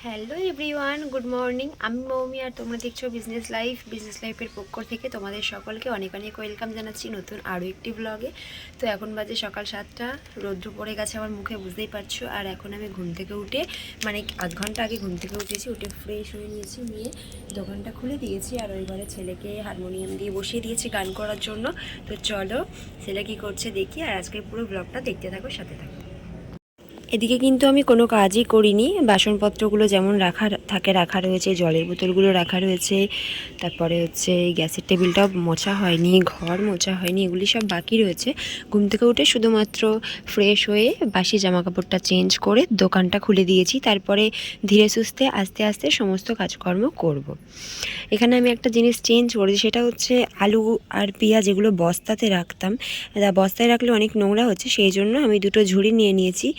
Hello everyone, good morning. আমি মৌমি আর তোমরা দেখছো বিজনেস লাইফের পক্ষ থেকে তোমাদের সকলকে অনেক অনেক ওয়েলকাম জানাচ্ছি নতুন আরও একটি ব্লগে। তো এখন বাজে সকাল 7টা, রৌদ্র পড়ে গেছে আমার মুখে, বুঝতেই পারছো। আর এখন আমি ঘুম থেকে উঠে মানে আধ ঘন্টা আগে ঘুম থেকে উঠেছি, উঠে ফ্রেশ হয়ে নিয়েছি, নিয়ে দোকানটা খুলে দিয়েছি। আর ওই ঘরে ছেলেকে হারমোনিয়াম দিয়ে বসিয়ে দিয়েছি গান করার জন্য। তো চলো ছেলে কী করছে দেখি, আর আজকের পুরো ব্লগটা দেখতে থাকো, সাথে থাকো। এদিকে কিন্তু আমি কোনো কাজই করিনি, বাসনপত্রগুলো যেমন রাখা রয়েছে, জলের বোতলগুলো রাখা রয়েছে, তারপরে হচ্ছে গ্যাসের টেবিলটাও মোছা হয়নি, ঘর মোছা হয়নি, এগুলি সব বাকি রয়েছে। ঘুম থেকে উঠে শুধুমাত্র ফ্রেশ হয়ে বাসি জামাকাপড়টা চেঞ্জ করে দোকানটা খুলে দিয়েছি। তারপরে ধীরে সুস্থে আস্তে আস্তে সমস্ত কাজকর্ম করব। এখানে আমি একটা জিনিস চেঞ্জ করেছি, সেটা হচ্ছে আলু আর পেঁয়াজ এগুলো বস্তাতে রাখতাম, বস্তায় রাখলে অনেক নোংরা হচ্ছে, সেই জন্য আমি দুটো ঝুড়ি নিয়ে নিয়েছি।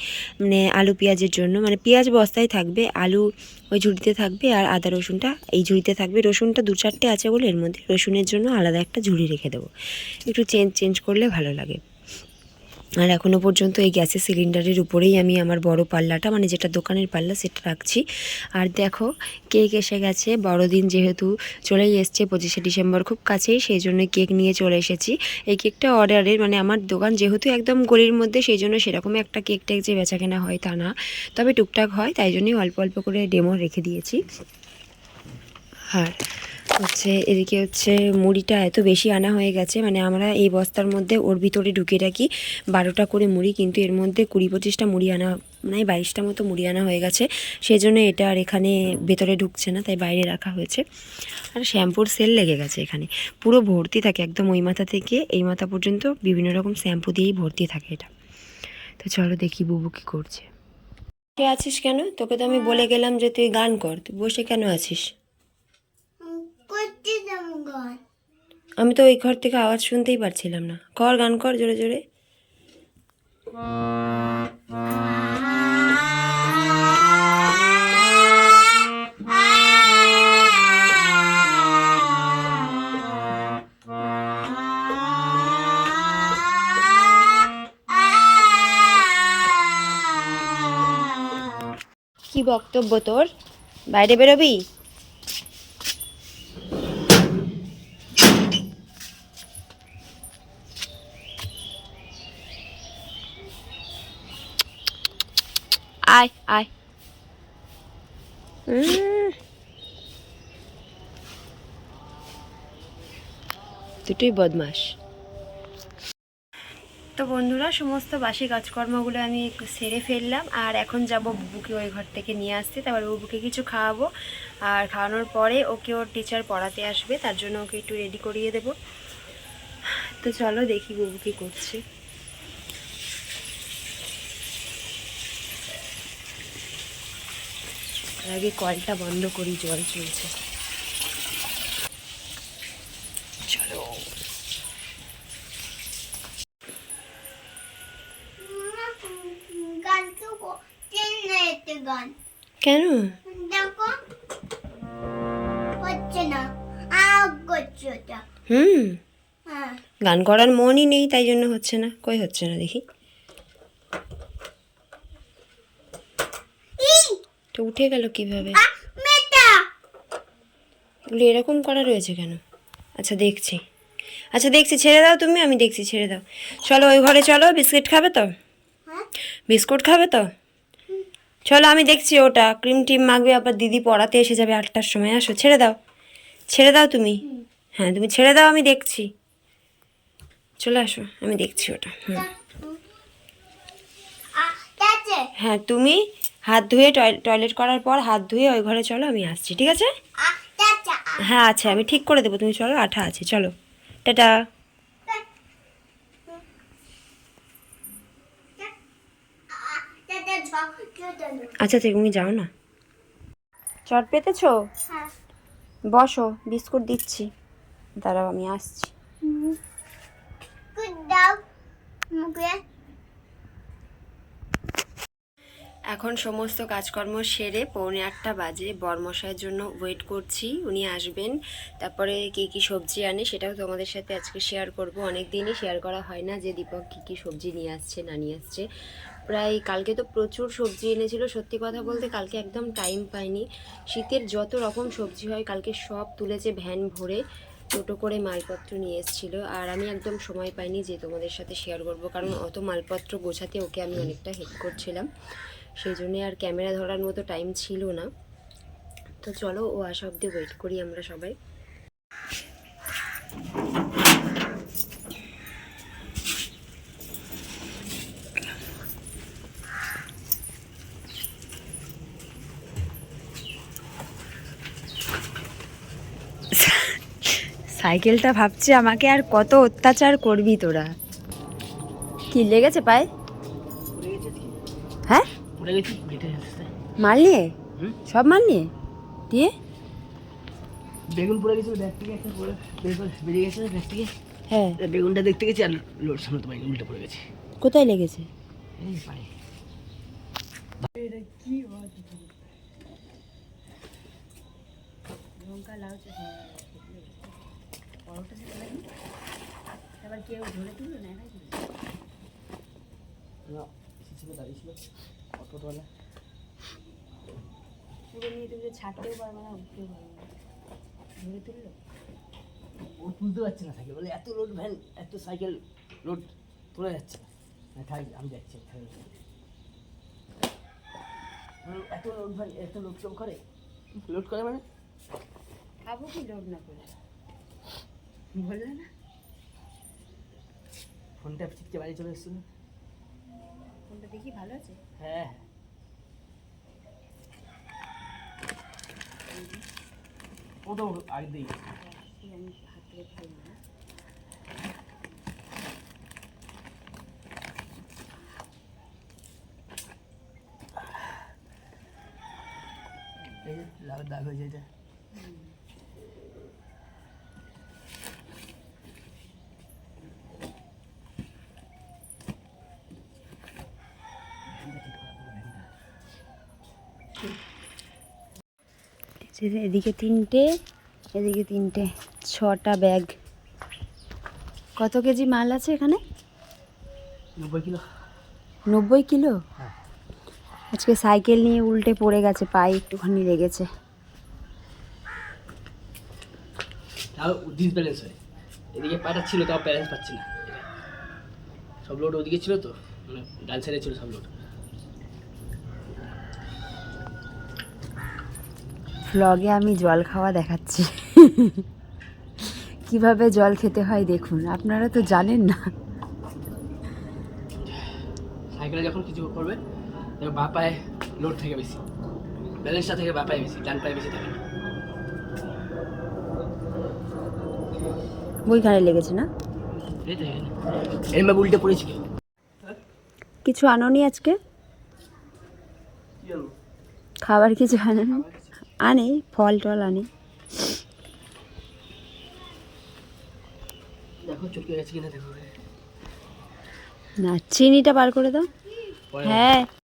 মানে আলু পেঁয়াজের জন্য, মানে পেঁয়াজ বস্তায় থাকবে, আলু ওই ঝুড়িতে থাকবে, আর আদা রসুনটা এই ঝুড়িতে থাকবে। রসুনটা 2-4টে আছে বলে এর মধ্যে রসুনের জন্য আলাদা একটা ঝুড়ি রেখে দেবো, একটু চেঞ্জ করলে ভালো লাগে। আর এখনও পর্যন্ত এই গ্যাসের সিলিন্ডারের উপরেই আমি আমার বড় পাল্লাটা, মানে যেটা দোকানের পাল্লা, সেটা রাখছি। আর দেখো কেক এসে গেছে, বড়দিন যেহেতু চলেই এসছে, 25শে ডিসেম্বর খুব কাছেই, সেই জন্য কেক নিয়ে চলে এসেছি। এই কেকটা অর্ডারের, মানে আমার দোকান যেহেতু একদম গলির মধ্যে, সেই জন্য সেরকম একটা কেক যে বেচা কেনা হয় তা না, তবে টুকটাক হয়, তাই জন্যই অল্প অল্প করে ডেমো রেখে দিয়েছি। আর হচ্ছে এদিকে হচ্ছে মুড়িটা এত বেশি আনা হয়ে গেছে, মানে আমরা এই বস্তার মধ্যে ওর ভিতরে ঢুকিয়ে রাখি 12টা করে মুড়ি, কিন্তু এর মধ্যে 20-25টা মুড়ি আনা, মানে 22টা মতো মুড়ি আনা হয়ে গেছে, সেই জন্য এটা আর এখানে ভেতরে ঢুকছে না, তাই বাইরে রাখা হয়েছে। আর শ্যাম্পুর সেল লেগে গেছে এখানে, পুরো ভর্তি থাকে, একদম ওই মাথা থেকে এই মাথা পর্যন্ত বিভিন্ন রকম শ্যাম্পু দিয়েই ভর্তি থাকে এটা। তো চলো দেখি বুবু কী করছে। বসে আছিস কেন? তোকে তো আমি বলে গেলাম যে তুই গান কর, তুই বসে কেন আছিস? আমি তো ওই ঘর থেকে আওয়াজ শুনতেই পারছিলাম না। কর, গান কর জোরে জোরে। কি বক্তব্য তোর? বাইরে বেরোবি? আয় আয়। দুটোই বদমাস। তো বন্ধুরা, সমস্ত বাসি কাজকর্মগুলো আমি সেরে ফেললাম, আর এখন যাব বুবুকে ওই ঘর থেকে নিয়ে আসতে, তারপর বুবুকে কিছু খাওয়াবো, আর খাওয়ানোর পরে ওকে ওর টিচার পড়াতে আসবে, তার জন্য ওকে একটু রেডি করিয়ে দেবো। তো চলো দেখি বুবু কী করছে। আগে কলটা বন্ধ করি, জল চলছে। চলো। কেন? গান করার মনই নেই, তাই জন্য হচ্ছে না। কই হচ্ছে না দেখি। তো উঠে গেল কিভাবে? এগুলো এরকম করা রয়েছে কেন? আচ্ছা দেখছি, ছেড়ে দাও তুমি, আমি দেখছি, ছেড়ে দাও। চলো ওই ঘরে চলো, বিস্কিট খাবে তো? বিস্কুট খাবে তো? চলো আমি দেখছি, ওটা ক্রিম টিম মাখবে, আবার দিদি পড়াতে এসে যাবে 8টার সময়। আসো, ছেড়ে দাও তুমি। হ্যাঁ তুমি ছেড়ে দাও, আমি দেখছি। চলে আসো, আমি দেখছি ওটা। হ্যাঁ তুমি হাত ধুয়ে টয়লেট করার পর হাত ধুয়ে ওই ঘরে চলো, আমি আসছি, ঠিক আছে? হ্যাঁ আচ্ছা, আমি ঠিক করে দেবো, তুমি চলো, আঠা আছে, চলো, টাটা। আচ্ছা তুমি যাও না। চট পেতেছো? বসো, বিস্কুট দিচ্ছি, দাঁড়াও আমি আসছি। এখন সমস্ত কাজকর্ম সেরে 7:45 বাজে, বরমশাইয়ের জন্য ওয়েট করছি, উনি আসবেন। তারপরে কী কী সবজি আনে সেটাও তোমাদের সাথে আজকে শেয়ার করব। অনেক দিনই শেয়ার করা হয় না যে দীপক কী কী সবজি নিয়ে আসছে না নিয়ে আসছে। প্রায় কালকে তো প্রচুর সবজি এনেছিল, সত্যি কথা বলতে কালকে একদম টাইম পাইনি। শীতের যত রকম সবজি হয় কালকে সব তুলেছে ভ্যান ভরে, টোটো করে মালপত্র নিয়ে এসেছিলো। আর আমি একদম সময় পাইনি যে তোমাদের সাথে শেয়ার করবো, কারণ অত মালপত্র গোছাতে ওকে আমি অনেকটা হেল্প করছিলাম, সেই জন্যে আর ক্যামেরা ধরার মতো টাইম ছিল না। তো চলো ও আসা অব্দি ওয়েট করি আমরা সবাই। সাইকেলটা ভাবছে আমাকে আর কত অত্যাচার করবি তোরা। কি লেগেছে পায়ে? হ্যাঁ মাল নিয়ে, সব মাল নিয়ে দিয়ে বেগুন পড়ে গেছিল ব্যাগ থেকে, একটা পড়ে বেরিয়ে গেছে ব্যাগ থেকে। হ্যাঁ বেগুনটা দেখতে গেছি আর লোড সামলাতে পারিনি, উল্টে পড়ে গেছে। কোথায় লেগেছে? এই পায়ে। কি লঙ্কা লাউ এবার কেউ ধরে তুললো না, দাঁড়িয়েছিল অটোওয়ালা, পুরো নিয়ে তুমি ছাড়তেও পারবে না, উঠতেও পারবে না, ধরে তুললো। ও তুলতে পারছে না সাইকেল, বলে এত লোড ভ্যান, এত সাইকেল লোড তোলা যাচ্ছে না। থাক আমি যাচ্ছি, এত লোড ভ্যান এত লোড কেউ করে? লোড করে মানে খাবো কি লোড না করে, বললে না? ফোনটা ছিটকে বাড়ি চলে এসেছিল। ফোনটা দেখি ভালো আছে? হ্যাঁ ও তো আগে দিই আমি হাত থেকে ফেলবো না। এই যে লাভের দাগ হয়েছে এটা। এদিকে তিনটে, এদিকে তিনটে, 6টা ব্যাগ। কত কেজি মাল আছে এখানে? 90 কিলো। 90 কিলো? হ্যাঁ। আজকে সাইকেল নিয়ে উল্টে পড়ে গেছে, পায়ে একটুখানি লেগেছে। তাও ডিসব্যালেন্স হয়, এদিকে পাটা ছিল তাও ব্যালেন্স পাচ্ছি না। সব লোড ওদিকে ছিল তো, মানে ডান সাইডে ছিল সব লোড। ব্লগে আমি জল খাওয়া দেখাচ্ছি কিভাবে জল খেতে হয় দেখুন, আপনারা তো জানেন না। সাইকেলে যখন কিছু করবে বা পায়ে লোড থেকে বেশি, ব্যালেন্সটা থেকে বা পায়ে বেশি, ডান পায়ে বেশি থাকে না। বইখানে লেগেছে না? এই তো এমনি উল্টে পড়েছি। কিছু আনোনি আজকে? খাবার কিছু আনেনি? আনে, ফল টল আনে। দেখো চটকে গেছে কিনা দেখো। না চিনিটা বার করে দাও। হ্যাঁ